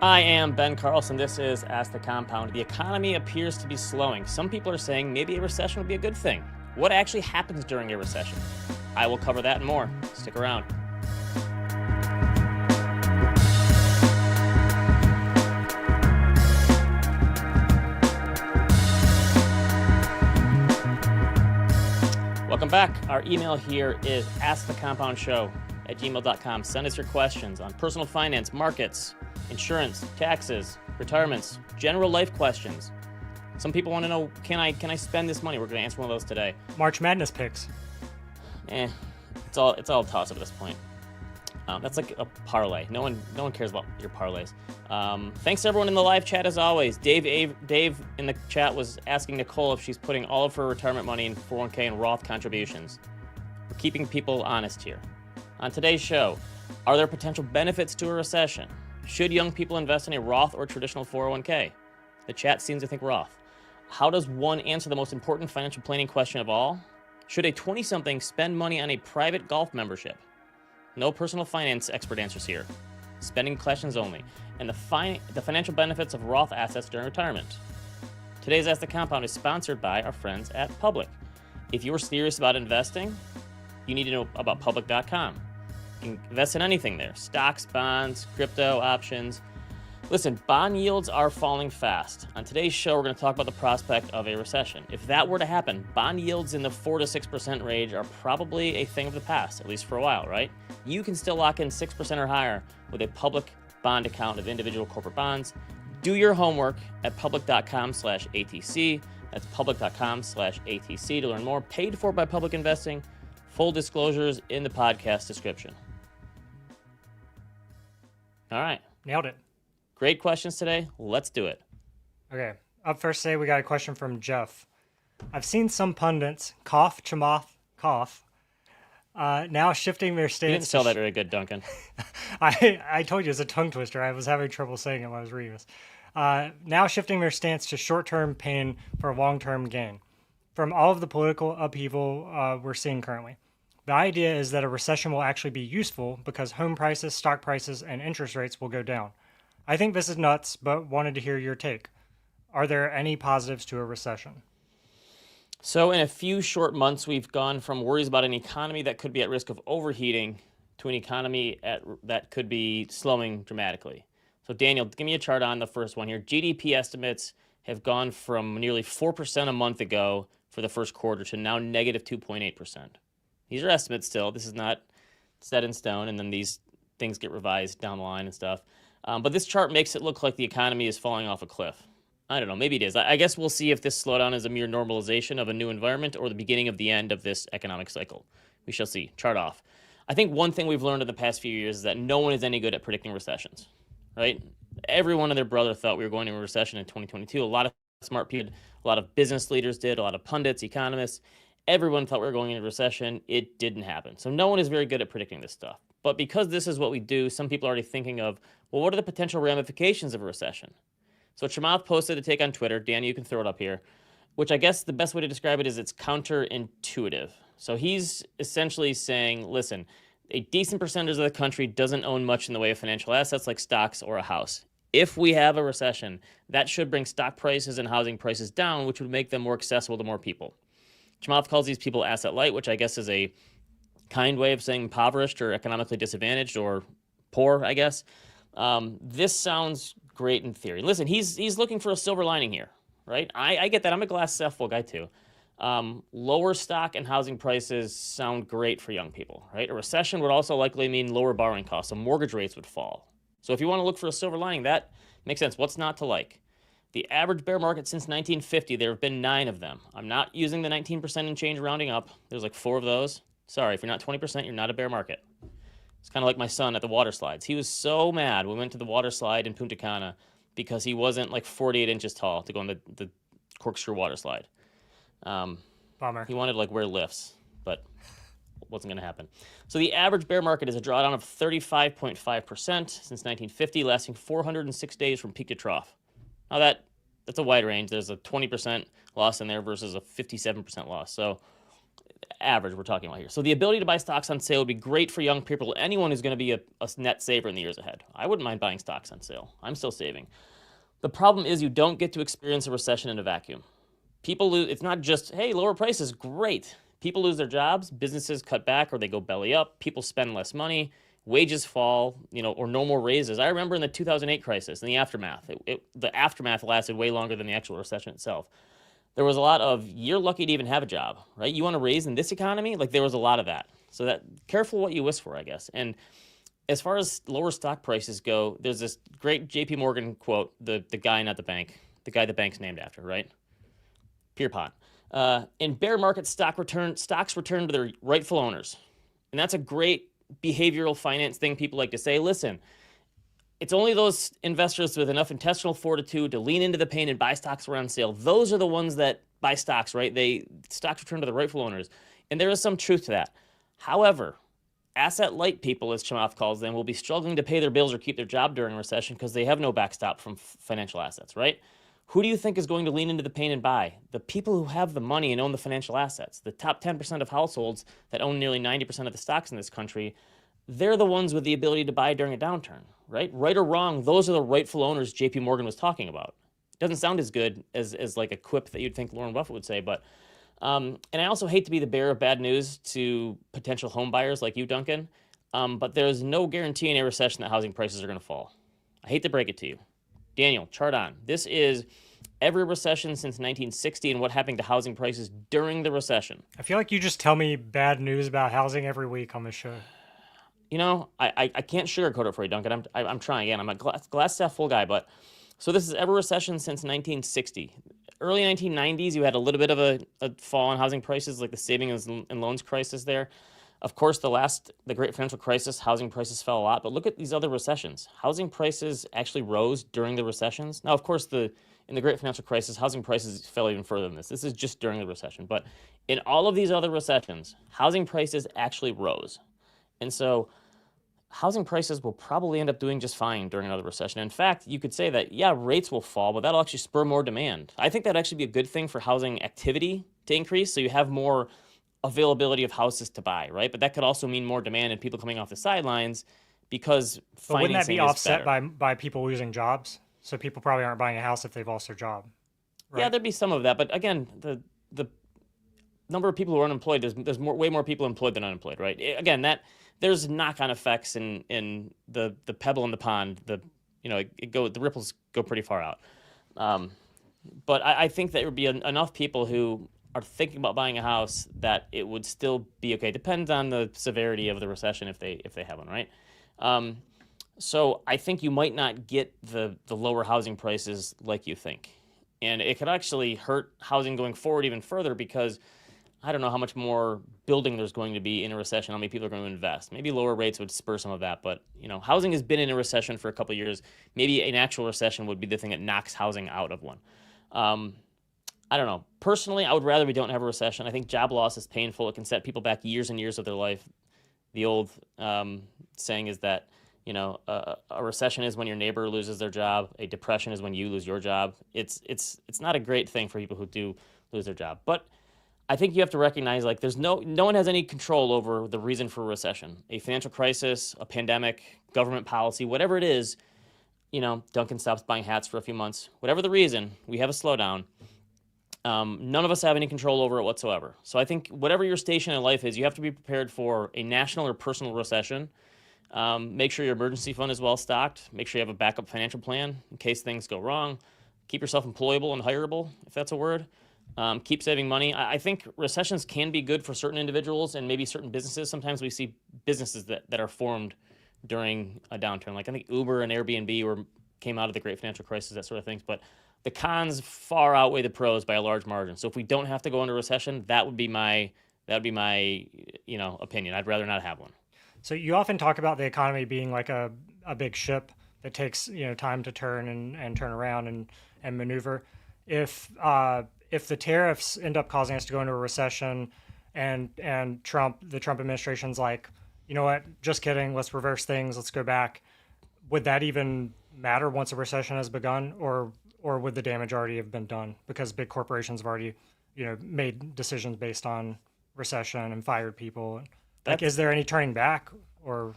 I am Ben Carlson. This is Ask the Compound. The economy appears to be slowing. Some people are saying maybe a recession would be a good thing. What actually happens during a recession? I will cover that and more. Stick around. Welcome back. Our email here is askthecompoundshow@gmail.com. Send us your questions on personal finance, markets, insurance, taxes, retirements, general life questions. Some people want to know, can I spend this money? We're going to answer one of those today. March Madness picks. It's all toss up at this point. That's like a parlay. No one cares about your parlays. Thanks to everyone in the live chat as always. Dave in the chat was asking Nicole if she's putting all of her retirement money in 401k and Roth contributions. We're keeping people honest here. On today's show, are there potential benefits to a recession? Should young people invest in a Roth or traditional 401k? The chat seems to think Roth. How does one answer the most important financial planning question of all? Should a 20-something spend money on a private golf membership? No personal finance expert answers here. Spending questions only. And the financial benefits of Roth assets during retirement. Today's Ask the Compound is sponsored by our friends at Public. If you're serious about investing, you need to know about Public.com. You can invest in anything there. Stocks, bonds, crypto, options. Listen, bond yields are falling fast. On today's show, we're going to talk about the prospect of a recession. If that were to happen, bond yields in the 4 to 6% range are probably a thing of the past, at least for a while, right? You can still lock in 6% or higher with a public bond account of individual corporate bonds. Do your homework at public.com/ATC. That's public.com/ATC to learn more. Paid for by Public Investing. Full disclosures in the podcast description. All right. Nailed it. Great questions today. Let's do it. Okay. Up first today, we got a question from Jeff. I've seen some pundits, cough, chamath, cough, now shifting their stance. You didn't spell that very good, Duncan. I told you it's a tongue twister. I was having trouble saying it when I was reading this. Now shifting their stance to short-term pain for long-term gain from all of the political upheaval we're seeing currently. The idea is that a recession will actually be useful because home prices, stock prices, and interest rates will go down. I think this is nuts, but wanted to hear your take. Are there any positives to a recession? So in a few short months, we've gone from worries about an economy that could be at risk of overheating to an economy that could be slowing dramatically. So Daniel, give me a chart on the first one here. GDP estimates have gone from nearly 4% a month ago for the first quarter to now negative 2.8%. These are estimates still. This is not set in stone, and then these things get revised down the line and stuff. But this chart makes it look like the economy is falling off a cliff. I don't know. Maybe it is. I guess we'll see if this slowdown is a mere normalization of a new environment or the beginning of the end of this economic cycle. We shall see. Chart off. I think one thing we've learned in the past few years is that no one is any good at predicting recessions, right? Everyone and their brother thought we were going into a recession in 2022. A lot of smart people, a lot of business leaders did, a lot of pundits, economists. Everyone thought we were going into a recession. It didn't happen. So no one is very good at predicting this stuff. But because this is what we do, some people are already thinking of, well, what are the potential ramifications of a recession? So Chamath posted a take on Twitter. Danny, you can throw it up here, which I guess the best way to describe it is it's counterintuitive. So he's essentially saying, listen, a decent percentage of the country doesn't own much in the way of financial assets like stocks or a house. If we have a recession, that should bring stock prices and housing prices down, which would make them more accessible to more people. Chamath calls these people asset light, which I guess is a kind way of saying impoverished or economically disadvantaged or poor, I guess. This sounds great in theory. Listen, he's looking for a silver lining here, right? I get that. I'm a glass half full guy too. Lower stock and housing prices sound great for young people, right? A recession would also likely mean lower borrowing costs, so mortgage rates would fall. So if you want to look for a silver lining, that makes sense. What's not to like? The average bear market since 1950, there have been 9 of them. I'm not using the 19% and change rounding up. There's like 4 of those. Sorry, if you're not 20%, you're not a bear market. It's kind of like my son at the water slides. He was so mad we went to the water slide in Punta Cana because he wasn't like 48 inches tall to go on the corkscrew water slide. Bummer. He wanted to like wear lifts, but wasn't going to happen. So the average bear market is a drawdown of 35.5% since 1950, lasting 406 days from peak to trough. Now that's a wide range. There's a 20% loss in there versus a 57% loss. So average we're talking about here. So the ability to buy stocks on sale would be great for young people, anyone who's going to be a net saver in the years ahead. I wouldn't mind buying stocks on sale. I'm still saving. The problem is you don't get to experience a recession in a vacuum. People lose, it's not just, hey, lower prices, great. People lose their jobs, businesses cut back or they go belly up, people spend less money, wages fall, or no more raises. I remember in the 2008 crisis, in the aftermath, the aftermath lasted way longer than the actual recession itself. There was a lot of, you're lucky to even have a job, right? You want to raise in this economy? Like there was a lot of that. So that careful what you wish for, I guess. And as far as lower stock prices go, there's this great JP Morgan quote, the guy, not the bank, the guy the bank's named after, right? Pierpont. In bear market stocks return to their rightful owners. And that's a great behavioral finance thing people like to say. Listen, it's only those investors with enough intestinal fortitude to lean into the pain and buy stocks around sale. Those are the ones that buy stocks, right? Stocks return to the rightful owners. And there is some truth to that. However, asset light people, as Chamath calls them, will be struggling to pay their bills or keep their job during a recession because they have no backstop from financial assets, right? Who do you think is going to lean into the pain and buy? The people who have the money and own the financial assets. The top 10% of households that own nearly 90% of the stocks in this country, they're the ones with the ability to buy during a downturn, right? Right or wrong, those are the rightful owners JP Morgan was talking about. It doesn't sound as good as like a quip that you'd think Warren Buffett would say, but and I also hate to be the bearer of bad news to potential home buyers like you, Duncan, but there's no guarantee in a recession that housing prices are going to fall. I hate to break it to you. Daniel, chart on. This is every recession since 1960 and what happened to housing prices during the recession. I feel like you just tell me bad news about housing every week on the show. I can't sugarcoat it for you, Duncan. I'm trying again. I'm a glass half full guy, but so this is every recession since 1960. Early 1990s, you had a little bit of a fall in housing prices, like the savings and loans crisis there. Of course, the great financial crisis, housing prices fell a lot. But look at these other recessions. Housing prices actually rose during the recessions. Now, of course, in the great financial crisis, housing prices fell even further than this. This is just during the recession. But in all of these other recessions, housing prices actually rose. And so housing prices will probably end up doing just fine during another recession. In fact, you could say that, yeah, rates will fall, but that'll actually spur more demand. I think that'd actually be a good thing for housing activity to increase, so you have more availability of houses to buy, right? But that could also mean more demand and people coming off the sidelines because But wouldn't that financing be is offset better. by people losing jobs? So people probably aren't buying a house if they've lost their job. Right? Yeah, there'd be some of that, but again, the number of people who are unemployed, there's way more people employed than unemployed, right? Again, there's knock-on effects in the pebble in the pond. The ripples go pretty far out. But I think that there would be enough people who are thinking about buying a house that it would still be okay. Depends on the severity of the recession if they have one, right? So I think you might not get the lower housing prices like you think. And it could actually hurt housing going forward even further because I don't know how much more building there's going to be in a recession, how many people are going to invest. Maybe lower rates would spur some of that, but housing has been in a recession for a couple of years. Maybe an actual recession would be the thing that knocks housing out of one. I don't know. Personally, I would rather we don't have a recession. I think job loss is painful. It can set people back years and years of their life. The old saying is that a recession is when your neighbor loses their job. A depression is when you lose your job. It's not a great thing for people who do lose their job. But I think you have to recognize there's no one has any control over the reason for a recession. A financial crisis, a pandemic, government policy, whatever it is. Duncan stops buying hats for a few months. Whatever the reason, we have a slowdown. None of us have any control over it whatsoever. So I think whatever your station in life is, you have to be prepared for a national or personal recession. Make sure your emergency fund is well stocked. Make sure you have a backup financial plan in case things go wrong. Keep yourself employable and hireable, if that's a word. Keep saving money. I think recessions can be good for certain individuals and maybe certain businesses. Sometimes we see businesses that are formed during a downturn. Like I think Uber and Airbnb came out of the great financial crisis, that sort of thing. But the cons far outweigh the pros by a large margin. So if we don't have to go into recession, that would be my opinion. I'd rather not have one. So you often talk about the economy being like a big ship that takes time to turn and turn around and maneuver. If the tariffs end up causing us to go into a recession, and the Trump administration's like, you know what, just kidding, let's reverse things, let's go back. Would that even matter once a recession has begun, or would the damage already have been done because big corporations have already made decisions based on recession and fired people. Like, That's is there any turning back or?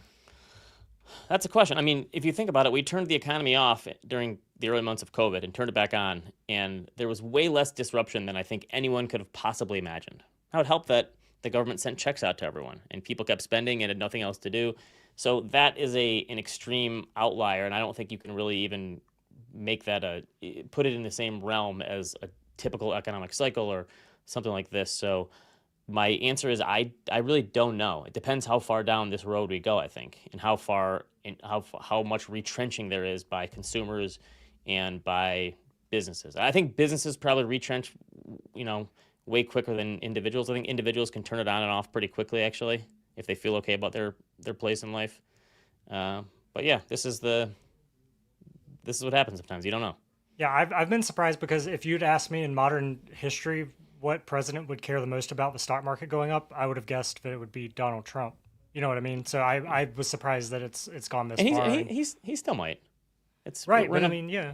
that's a question. I mean, if you think about it, we turned the economy off during the early months of COVID and turned it back on, and there was way less disruption than I think anyone could have possibly imagined. How it helped that the government sent checks out to everyone, and people kept spending and had nothing else to do. So that is an extreme outlier, and I don't think you can really even make that put it in the same realm as a typical economic cycle or something like this. So my answer is I really don't know. It depends how far down this road we go, I think, and how much retrenching there is by consumers and by businesses. I think businesses probably retrench, way quicker than individuals. I think individuals can turn it on and off pretty quickly, actually, if they feel okay about their place in life. But yeah, this is what happens sometimes. You don't know. Yeah, I've been surprised because if you'd asked me in modern history what president would care the most about the stock market going up, I would have guessed that it would be Donald Trump. You know what I mean? So I was surprised that it's gone this far. And he still might. It's right, but I mean, yeah,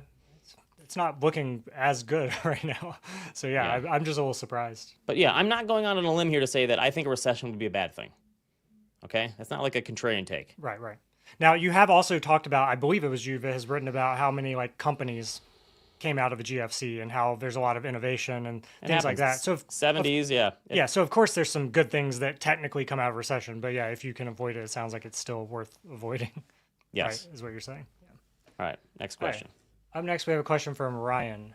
it's not looking as good right now. So yeah. I'm just a little surprised. But yeah, I'm not going out on a limb here to say that I think a recession would be a bad thing. Okay, that's not like a contrarian take. Right. Now you have also talked about, I believe it was you that has written about how many like companies came out of the GFC and how there's a lot of innovation and things like that. So 70s, yeah. Yeah, so of course there's some good things that technically come out of recession, but yeah, if you can avoid it, it sounds like it's still worth avoiding. Yes. Right, is what you're saying. Yeah. All right, next question. Right. Up next, we have a question from Ryan.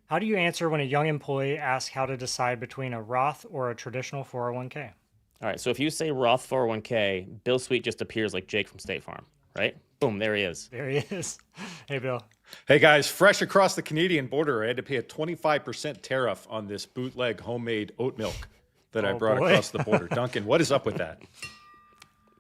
How do you answer when a young employee asks how to decide between a Roth or a traditional 401k? All right, so if you say Roth 401k, Bill Sweet just appears like Jake from State Farm, right? Boom, there he is. There he is. Hey, Bill. Hey guys, fresh across the Canadian border, I had to pay a 25% tariff on this bootleg homemade oat milk that I brought across the border. Duncan, what is up with that?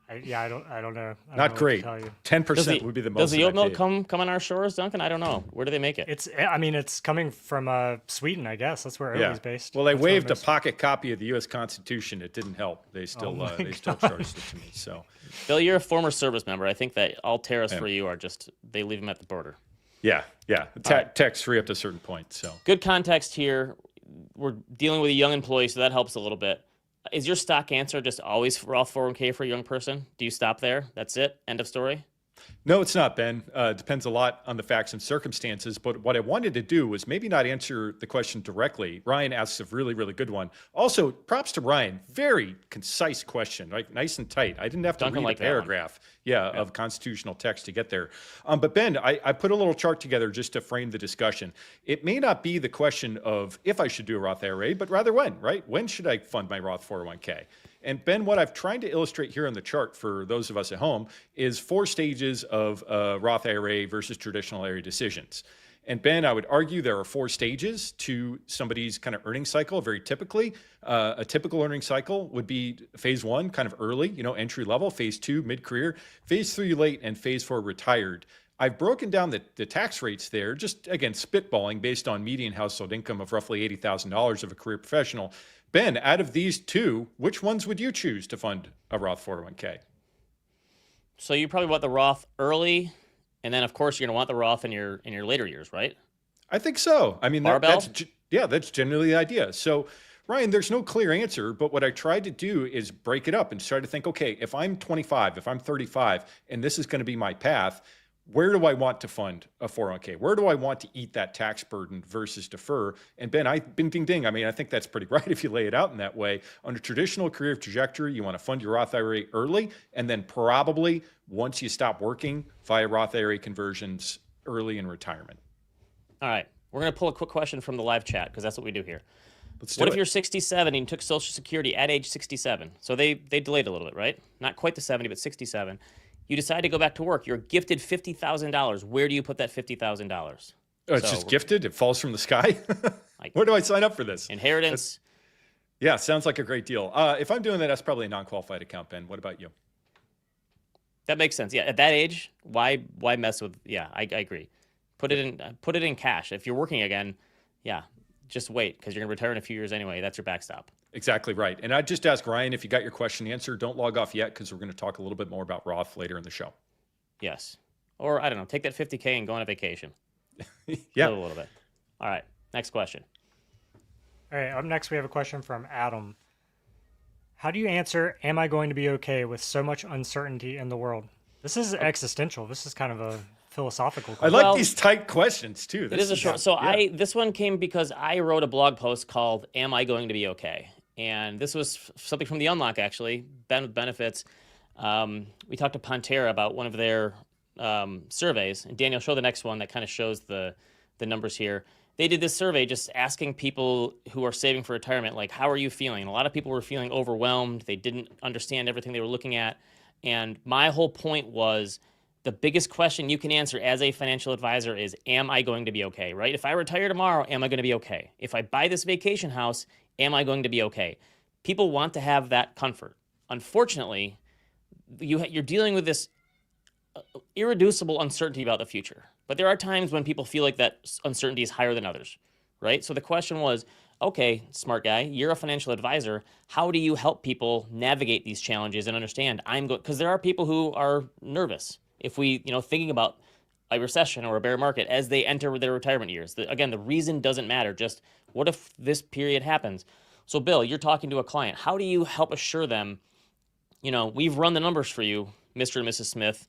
I don't know. Not great. 10% would be the most. Does the oat milk come on our shores, Duncan? I don't know. Where do they make it? It's coming from Sweden, I guess. That's where Oatly's based. Well, they waived a pocket copy of the U.S. Constitution. It didn't help. They still charged it to me. So, Bill, you're a former service member. I think that all tariffs for you are just they leave them at the border. Yeah. Tax free up to a certain point. So good context here. We're dealing with a young employee, so that helps a little bit. Is your stock answer just always Roth 401k for a young person? Do you stop there? That's it? End of story? No, it's not, Ben. It depends a lot on the facts and circumstances. But what I wanted to do was maybe not answer the question directly. Ryan asks a really, really good one. Also, props to Ryan. Very concise question, right? Nice and tight. I didn't have to read a paragraph of constitutional text to get there. But Ben, I put a little chart together just to frame the discussion. It may not be the question of if I should do a Roth IRA, but rather when, right? When should I fund my Roth 401k? And Ben, what I've tried to illustrate here on the chart for those of us at home is 4 stages of Roth IRA versus traditional IRA decisions. And Ben, I would argue there are 4 stages to somebody's kind of earning cycle. Very typically, a typical earning cycle would be phase 1, kind of early, entry level, phase 2, mid-career, phase 3, late, and phase 4, retired. I've broken down the tax rates there, just again, spitballing based on median household income of roughly $80,000 of a career professional. Ben, out of these 2, which ones would you choose to fund a Roth 401k? So you probably want the Roth early, and then of course you're going to want the Roth in your later years, right? I think so. I mean, that's generally the idea. So Ryan, there's no clear answer, but what I tried to do is break it up and try to think, okay, if I'm 25, if I'm 35, and this is going to be my path, where do I want to fund a 401k? Where do I want to eat that tax burden versus defer? And Ben, ding. I mean, I think that's pretty right if you lay it out in that way. On a traditional career trajectory, you want to fund your Roth IRA early, and then probably once you stop working via Roth IRA conversions early in retirement. All right. We're going to pull a quick question from the live chat because that's what we do here. What if you're 67 and you took Social Security at age 67? So they delayed a little bit, right? Not quite to 70, but 67. You decide to go back to work. You're gifted $50,000. Where do you put that $50,000? Oh, it's just gifted? It falls from the sky? Where do I sign up for this? Inheritance. Yeah, sounds like a great deal. If I'm doing that, that's probably a non-qualified account, Ben. What about you? That makes sense. Yeah, at that age, why mess with? Yeah, I agree. Put it in cash. If you're working again, yeah, just wait because you're gonna retire in a few years anyway. That's your backstop. Exactly right. And I'd just ask Ryan if you got your question answered. Don't log off yet because we're going to talk a little bit more about Roth later in the show. Yes. Or, I don't know, take that $50K and go on a vacation. Yeah. A little bit. All right. Next question. All right. Up next, we have a question from Adam. How do you answer, am I going to be okay with so much uncertainty in the world? This is existential. This is kind of a philosophical I question. like Well, these tight questions too. It is a short. So this one came because I wrote a blog post called "Am I Going to Be Okay?" And this was something from the Unlock actually, Ben with Benefits. We talked to Pantera about one of their surveys, and Daniel, show the next one that kind of shows the numbers here. They did this survey just asking people who are saving for retirement, like, how are you feeling? And a lot of people were feeling overwhelmed. They didn't understand everything they were looking at. And my whole point was, the biggest question you can answer as a financial advisor is, am I going to be okay, right? If I retire tomorrow, am I going to be okay? If I buy this vacation house, am I going to be okay? People want to have that comfort. Unfortunately, you're dealing with this irreducible uncertainty about the future. But there are times when people feel like that uncertainty is higher than others, right? So the question was, okay, smart guy, you're a financial advisor. How do you help people navigate these challenges and understand because there are people who are nervous. If we, thinking about a recession or a bear market as they enter their retirement years. Again, the reason doesn't matter. Just what if this period happens? So Bill, you're talking to a client. How do you help assure them, we've run the numbers for you, Mr. and Mrs. Smith.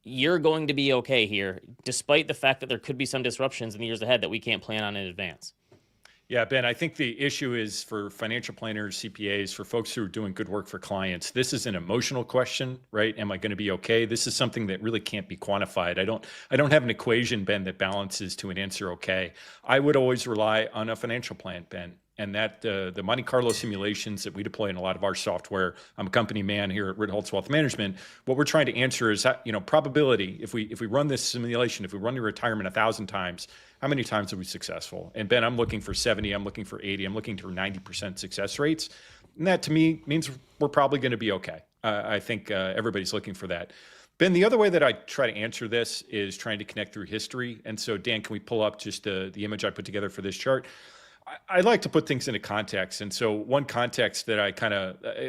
You're going to be okay here, despite the fact that there could be some disruptions in the years ahead that we can't plan on in advance. Yeah, Ben, I think the issue is for financial planners, CPAs, for folks who are doing good work for clients, this is an emotional question, right? Am I going to be okay? This is something that really can't be quantified. I don't have an equation, Ben, that balances to an answer okay. I would always rely on a financial plan, Ben. And that the Monte Carlo simulations that we deploy in a lot of our software, I'm a company man here at Ritholtz Wealth Management. What we're trying to answer is, probability. If we run this simulation, if we run your retirement 1,000 times, how many times are we successful? And Ben, I'm looking for 70, I'm looking for 80, I'm looking for 90% success rates. And that to me means we're probably going to be okay. I think everybody's looking for that. Ben, the other way that I try to answer this is trying to connect through history. And so Dan, can we pull up just the image I put together for this chart? I like to put things into context. And so one context that I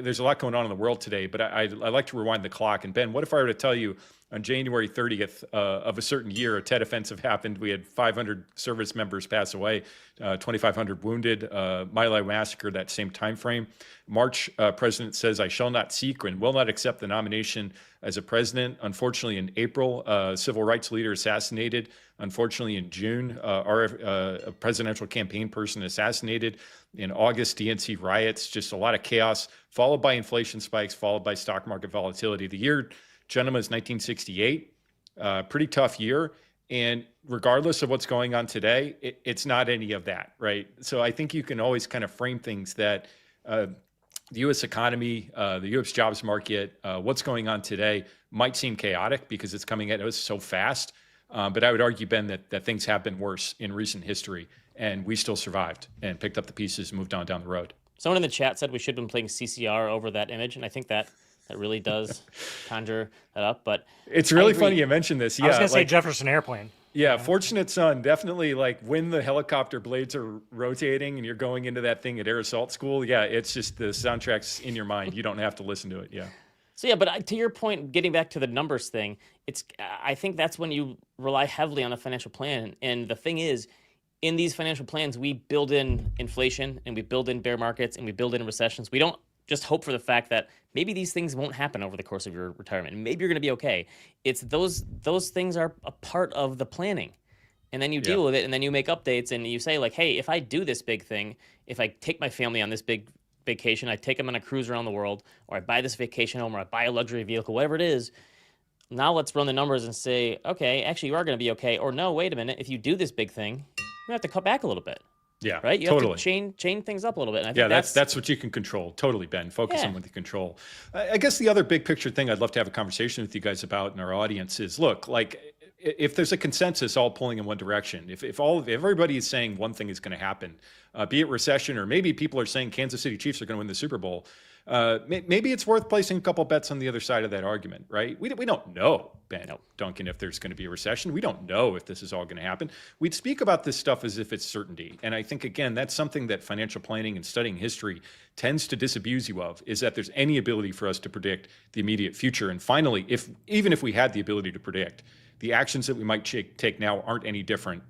there's a lot going on in the world today, but I like to rewind the clock. And Ben, what if I were to tell you on January 30th of a certain year, a Tet offensive happened. We had 500 service members pass away, 2,500 wounded, My Lai massacre that same time frame. March, president says, I shall not seek and will not accept the nomination as a president. Unfortunately, in April, civil rights leader assassinated. Unfortunately, in June, our presidential campaign person assassinated. In August, DNC riots, just a lot of chaos, followed by inflation spikes, followed by stock market volatility. The year, gentlemen, is 1968. Pretty tough year. And regardless of what's going on today, it's not any of that, right? So I think you can always kind of frame things that the U.S. economy, the U.S. jobs market, what's going on today might seem chaotic because it's coming at us so fast. But I would argue, Ben, that things have been worse in recent history, and we still survived and picked up the pieces and moved on down the road. Someone in the chat said we should have been playing CCR over that image, and I think that really does conjure that up. But it's really funny you mentioned this. Yeah, I was going to say Jefferson Airplane. Yeah, Fortunate Son, definitely like when the helicopter blades are rotating and you're going into that thing at air assault school. Yeah, it's just the soundtrack's in your mind. You don't have to listen to it. Yeah. So yeah, but to your point, getting back to the numbers thing, I think that's when you rely heavily on a financial plan. And the thing is, in these financial plans, we build in inflation and we build in bear markets and we build in recessions. We don't just hope for the fact that maybe these things won't happen over the course of your retirement. Maybe you're going to be okay. It's those things are a part of the planning. And then you deal with it, and then you make updates, and you say, like, hey, if I do this big thing, if I take my family on this big vacation, I take them on a cruise around the world, or I buy this vacation home, or I buy a luxury vehicle, whatever it is, now let's run the numbers and say, okay, actually you are going to be okay. Or no, wait a minute, if you do this big thing, you have to cut back a little bit. Yeah, right. You totally. have to chain things up a little bit. And I think that's what you can control. Totally, Ben. Focus on what you control. I guess the other big picture thing I'd love to have a conversation with you guys about in our audience is, look, like if there's a consensus all pulling in one direction, if everybody is saying one thing is going to happen, be it recession, or maybe people are saying Kansas City Chiefs are going to win the Super Bowl, maybe it's worth placing a couple bets on the other side of that argument, right? We don't know, Ben Duncan, if there's going to be a recession. We don't know if this is all going to happen. We'd speak about this stuff as if it's certainty. And I think, again, that's something that financial planning and studying history tends to disabuse you of, is that there's any ability for us to predict the immediate future. And finally, even if we had the ability to predict, the actions that we might take now aren't any different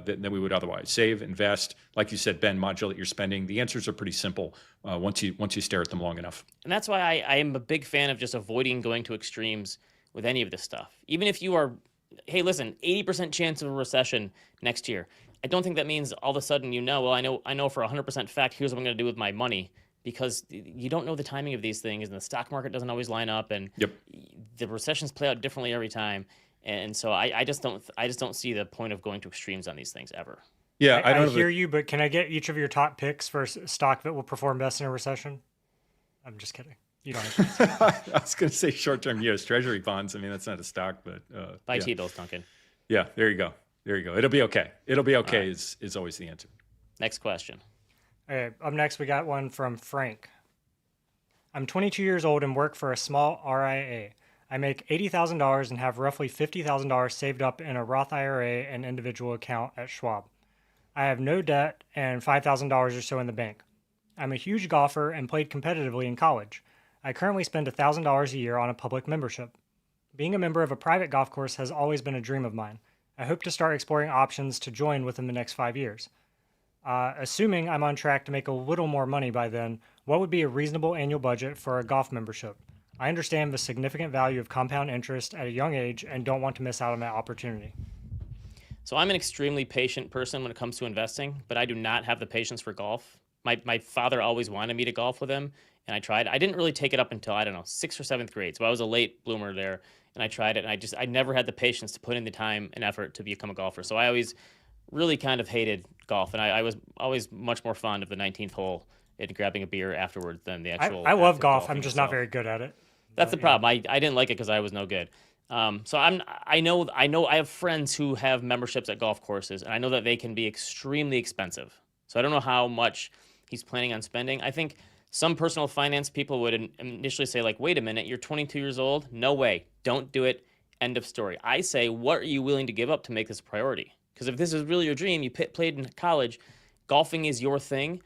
than we would otherwise. Save, invest, like you said, Ben, modulate your spending. The answers are pretty simple once you stare at them long enough. And that's why I am a big fan of just avoiding going to extremes with any of this stuff. Even if you are, hey, listen, 80% chance of a recession next year. I don't think that means all of a sudden well, I know for 100% fact, here's what I'm going to do with my money, because you don't know the timing of these things, and the stock market doesn't always line up, and the recessions play out differently every time. And so I just don't see the point of going to extremes on these things ever. Yeah, I hear you, but can I get each of your top picks for stock that will perform best in a recession? I'm just kidding. You don't have to. I was going to say short-term U.S. Treasury bonds. I mean, that's not a stock, but Buy T-bills, Duncan. Yeah, there you go. It'll be okay. It'll be okay is always the answer. Next question. All right, up next, we got one from Frank. I'm 22 years old and work for a small RIA. I make $80,000 and have roughly $50,000 saved up in a Roth IRA and individual account at Schwab. I have no debt and $5,000 or so in the bank. I'm a huge golfer and played competitively in college. I currently spend $1,000 a year on a public membership. Being a member of a private golf course has always been a dream of mine. I hope to start exploring options to join within the next 5 years. Assuming I'm on track to make a little more money by then, what would be a reasonable annual budget for a golf membership? I understand the significant value of compound interest at a young age and don't want to miss out on that opportunity. So I'm an extremely patient person when it comes to investing, but I do not have the patience for golf. My father always wanted me to golf with him, and I tried. I didn't really take it up until, 6th or 7th grade, so I was a late bloomer there, and I tried it, and I never had the patience to put in the time and effort to become a golfer. So I always really kind of hated golf, and I was always much more fond of the 19th hole and grabbing a beer afterwards than the actual. I love golf. I'm just not very good at it. That's the problem. I didn't like it because I was no good. So I know I have friends who have memberships at golf courses, and I know that they can be extremely expensive. So I don't know how much he's planning on spending. I think some personal finance people would initially say, like, wait a minute, you're 22 years old? No way. Don't do it. End of story. I say, what are you willing to give up to make this a priority? Because if this is really your dream, you played in college, golfing is your thing.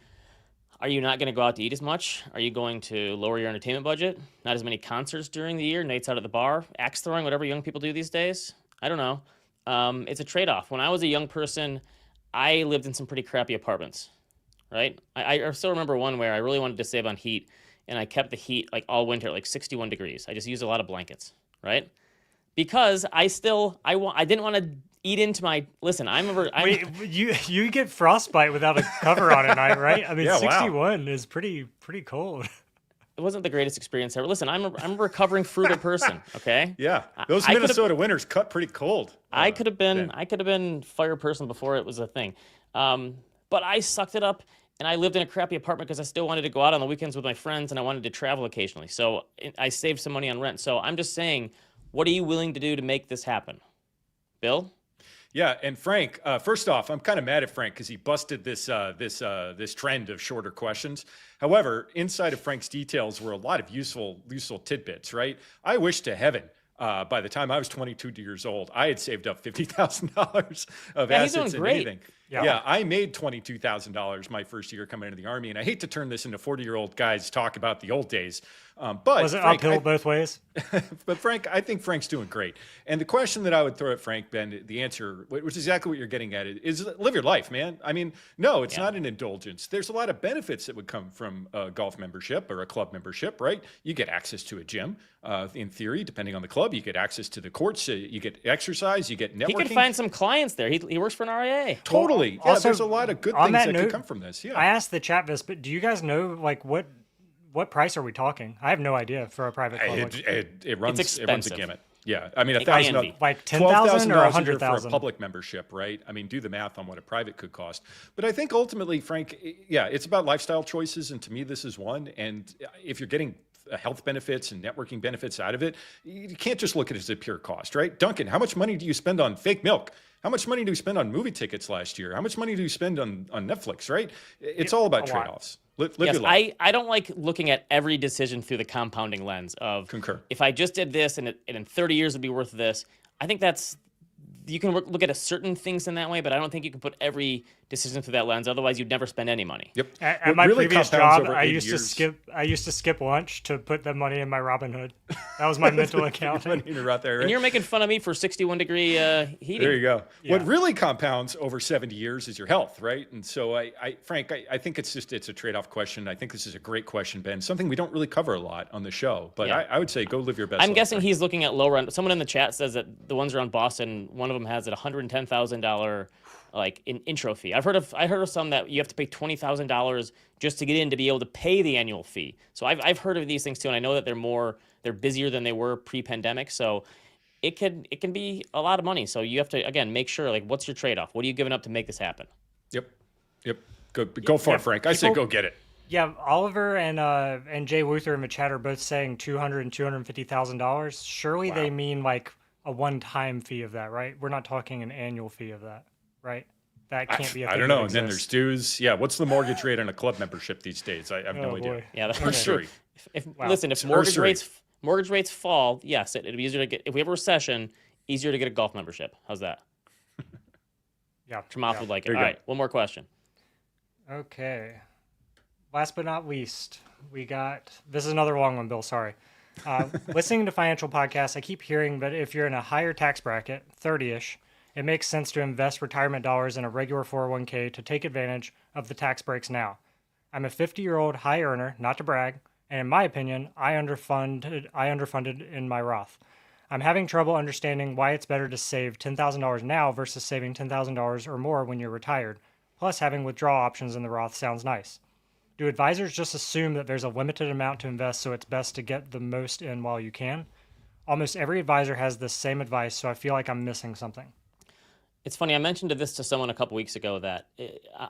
Are you not going to go out to eat as much? Are you going to lower your entertainment budget? Not as many concerts during the year, nights out at the bar, axe throwing, whatever young people do these days? I don't know. It's a trade-off. When I was a young person, I lived in some pretty crappy apartments, right? I still remember one where I really wanted to save on heat, and I kept the heat like all winter, like 61 degrees. I just used a lot of blankets, right? Because I didn't want to eat into my. Listen, Wait, you get frostbite without a cover on at night, right? I mean, Yeah, wow. 61 is pretty cold. It wasn't the greatest experience ever. Listen, I'm a recovering frugal person. Okay. Yeah, those Minnesota winters cut pretty cold. I could have been fire person before it was a thing, but I sucked it up, and I lived in a crappy apartment because I still wanted to go out on the weekends with my friends, and I wanted to travel occasionally. So I saved some money on rent. So I'm just saying, what are you willing to do to make this happen, Bill? Yeah, and Frank, first off, I'm kind of mad at Frank because he busted this trend of shorter questions. However, inside of Frank's details were a lot of useful tidbits, right? I wish to heaven by the time I was 22 years old, I had saved up $50,000 of assets in anything. Yeah, I made $22,000 my first year coming into the Army, and I hate to turn this into 40-year-old guys talk about the old days. But was it Frank, uphill both ways? But Frank, I think Frank's doing great. And the question that I would throw at Frank, Ben, the answer, which is exactly what you're getting at, is live your life, man. I mean, no, it's not an indulgence. There's a lot of benefits that would come from a golf membership or a club membership, right? You get access to a gym. In theory, depending on the club, you get access to the courts. You get exercise. You get networking. He could find some clients there. He works for an RIA. Totally. Well, yeah, there's a lot of good things that could come from this. Yeah. I asked the chat this, but do you guys know like what price are we talking? I have no idea for a private club. It runs a gamut. Yeah, I mean $1,000, like 10,000 or 100,000 for a public membership, right? I mean, do the math on what a private could cost. But I think ultimately, Frank, yeah, it's about lifestyle choices, and to me, this is one. And if you're getting health benefits and networking benefits out of it, you can't just look at it as a pure cost, right? Duncan, how much money do you spend on fake milk? How much money do you spend on movie tickets last year? How much money do you spend on Netflix, right? It's all about trade-offs. Live your life. I don't like looking at every decision through the compounding lens of Concur. If I just did this and in 30 years it'd be worth this. I think that's you can look at a certain things in that way, but I don't think you can put every decision through that lens. Otherwise, you'd never spend any money. Yep. At What my really previous compounds job, over I 80 used years- to skip lunch to put the money in my Robinhood. That was my mental accounting. in a Roth IRA. And you're making fun of me for 61-degree heating. There you go. Yeah. What really compounds over 70 years is your health, right? And so Frank, I think it's a trade-off question. I think this is a great question, Ben. Something we don't really cover a lot on the show, but Yeah. I would say go live your best I'm life, guessing Frank. he's looking at lower end. Someone in the chat says that the ones around Boston, one of them has a $110,000 like an intro fee. I heard of some that you have to pay $20,000 just to get in to be able to pay the annual fee. So I've heard of these things too, and I know that they're busier than they were pre-pandemic. So it can be a lot of money. So you have to, again, make sure, like, what's your trade-off? What are you giving up to make this happen? Yep. Go for it, Frank. I say people- go get it. Yeah, Oliver and Jay Wuther in the chat are both saying $200,000 and $250,000. Surely they mean like a one-time fee of that, right? We're not talking an annual fee of that, right? That can't be a thing. I don't know. that And then there's exists. dues. Yeah. What's the mortgage rate on a club membership these days? I have no Oh, idea. boy. Yeah, that's Usury. true. If Wow. listen, if It's mortgage usury. mortgage rates fall, yes, it'd be easier to get. If we have a recession, easier to get a golf membership. How's that? Yeah. Tremont yeah. would like it. There you All go. right, one more question. Okay. Last but not least, this is another long one, Bill. Sorry. Listening to financial podcasts, I keep hearing that if you're in a higher tax bracket, 30-ish, it makes sense to invest retirement dollars in a regular 401k to take advantage of the tax breaks now. I'm a 50-year-old high earner, not to brag, and in my opinion, I underfunded in my Roth. I'm having trouble understanding why it's better to save $10,000 now versus saving $10,000 or more when you're retired. Plus, having withdrawal options in the Roth sounds nice. Do advisors just assume that there's a limited amount to invest, so it's best to get the most in while you can? Almost every advisor has the same advice, so I feel like I'm missing something. It's funny. I mentioned this to someone a couple weeks ago that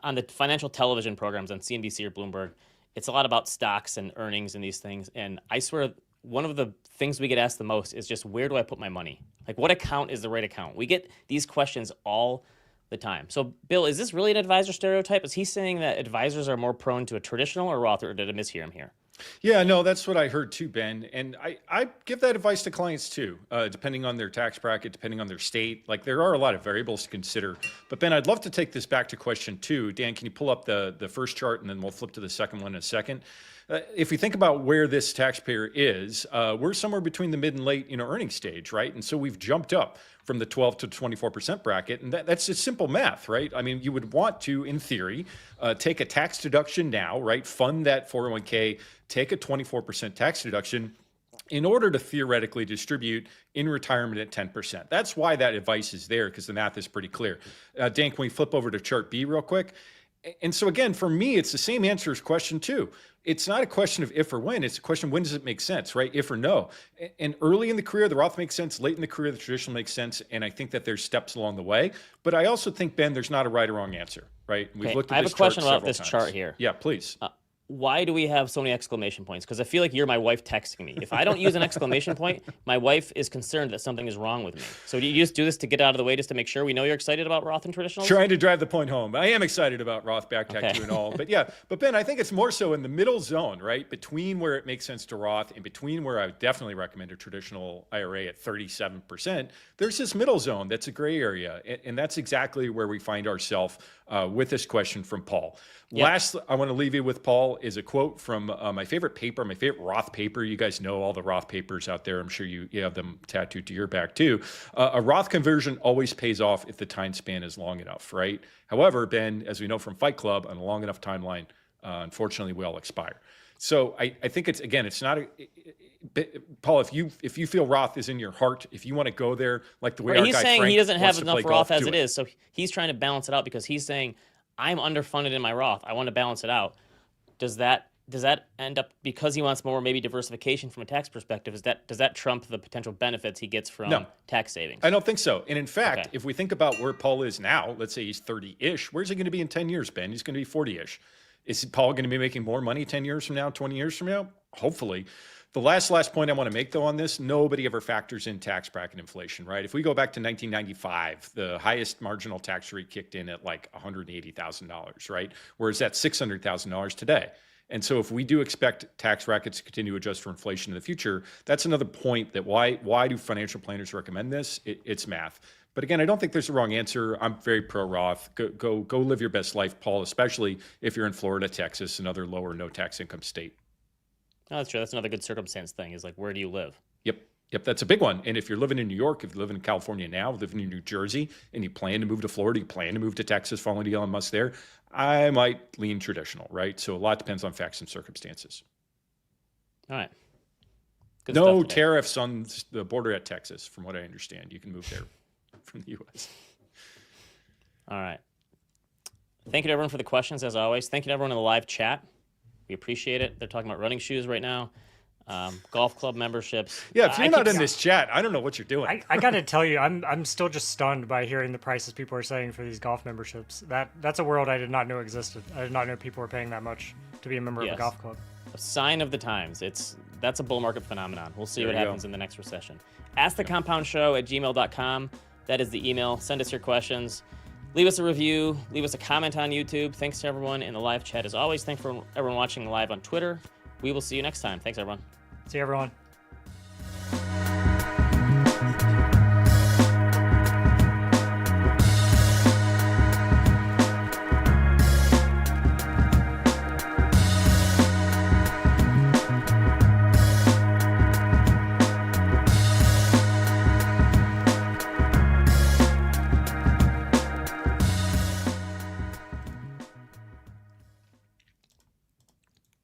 on the financial television programs on CNBC or Bloomberg, it's a lot about stocks and earnings and these things. And I swear, one of the things we get asked the most is just, where do I put my money? Like, what account is the right account? We get these questions all the time. So, Bill, is this really an advisor stereotype? Is he saying that advisors are more prone to a traditional or Roth, or did I mishear him here? Yeah, no, that's what I heard too, Ben. And I give that advice to clients too, depending on their tax bracket, depending on their state. Like, there are a lot of variables to consider. But Ben, I'd love to take this back to question 2. Dan, can you pull up the first chart, and then we'll flip to the second one in a second. If we think about where this taxpayer is, we're somewhere between the mid and late, earnings stage, right? And so we've jumped up from the 12 to 24% bracket, and that's just simple math, right? I mean, you would want to, in theory, take a tax deduction now, right? Fund that 401k, take a 24% tax deduction in order to theoretically distribute in retirement at 10%. That's why that advice is there, because the math is pretty clear. Dan, can we flip over to chart B real quick? And so again, for me, it's the same answer as question 2. It's not a question of if or when, it's a question, when does it make sense, right? If or no. And early in the career, the Roth makes sense. Late in the career, the traditional makes sense. And I think that there's steps along the way. But I also think, Ben, there's not a right or wrong answer, right? We've looked at I have this a question chart about this several chart times. here. Yeah, please. Why do we have so many exclamation points? Because I feel like you're my wife texting me. If I don't use an exclamation point, my wife is concerned that something is wrong with me. So do you just do this to get out of the way, just to make sure we know you're excited about Roth and traditionals? Trying to drive the point home. I am excited about Roth back Okay. tattoo and all, but yeah. But Ben, I think it's more so in the middle zone, right? Between where it makes sense to Roth and between where I would definitely recommend a traditional IRA at 37%. There's this middle zone that's a gray area, and that's exactly where we find ourselves with this question from Paul. Yep. Last, I want to leave you with, Paul, is a quote from my favorite paper, my favorite Roth paper. You guys know all the Roth papers out there. I'm sure you have them tattooed to your back too. A Roth conversion always pays off if the time span is long enough, right? However, Ben, as we know from Fight Club, on a long enough timeline, unfortunately, we all expire. So I think it's not Paul, if you feel Roth is in your heart, if you want to go there, like the way Right, our he's guy saying Frank he doesn't wants have to enough play Roth golf, as do it is, so he's trying to balance it out because he's saying, I'm underfunded in my Roth. I want to balance it out. Does that end up, because he wants more maybe diversification from a tax perspective, does that trump the potential benefits he gets from No. tax savings? I don't think so. And in fact, Okay. if we think about where Paul is now, let's say he's 30-ish, where's he going to be in 10 years, Ben? He's going to be 40-ish. Is Paul going to be making more money 10 years from now, 20 years from now? Hopefully. The last point I want to make, though, on this, nobody ever factors in tax bracket inflation, right? If we go back to 1995, the highest marginal tax rate kicked in at like $180,000, right? Whereas that's $600,000 today. And so if we do expect tax brackets to continue to adjust for inflation in the future, that's another point that why do financial planners recommend this? It's math. But again, I don't think there's a wrong answer. I'm very pro Roth. Go live your best life, Paul, especially if you're in Florida, Texas, another low or no tax income state. Oh, that's true. That's another good circumstance thing is like, where do you live? Yep, that's a big one. And if you're living in New York, if you live in California now, living in New Jersey, and you plan to move to Florida, you plan to move to Texas following Elon Musk there, I might lean traditional, right? So a lot depends on facts and circumstances. All right. Good No stuff today. tariffs on the border at Texas, from what I understand. You can move there from the U.S. All right. Thank you to everyone for the questions, as always. Thank you to everyone in the live chat. We appreciate it. They're talking about running shoes right now, golf club memberships. Yeah, if you're not in this chat, I don't know what you're doing. I got to tell you, I'm still just stunned by hearing the prices people are saying for these golf memberships. That's a world I did not know existed. I did not know people were paying that much to be a member of a golf club. A sign of the times. That's a bull market phenomenon. We'll see what happens in the next recession. AskTheCompoundShow@gmail.com. That is the email. Send us your questions. Leave us a review. Leave us a comment on YouTube. Thanks to everyone in the live chat as always. Thanks for everyone watching live on Twitter. We will see you next time. Thanks, everyone. See you, everyone.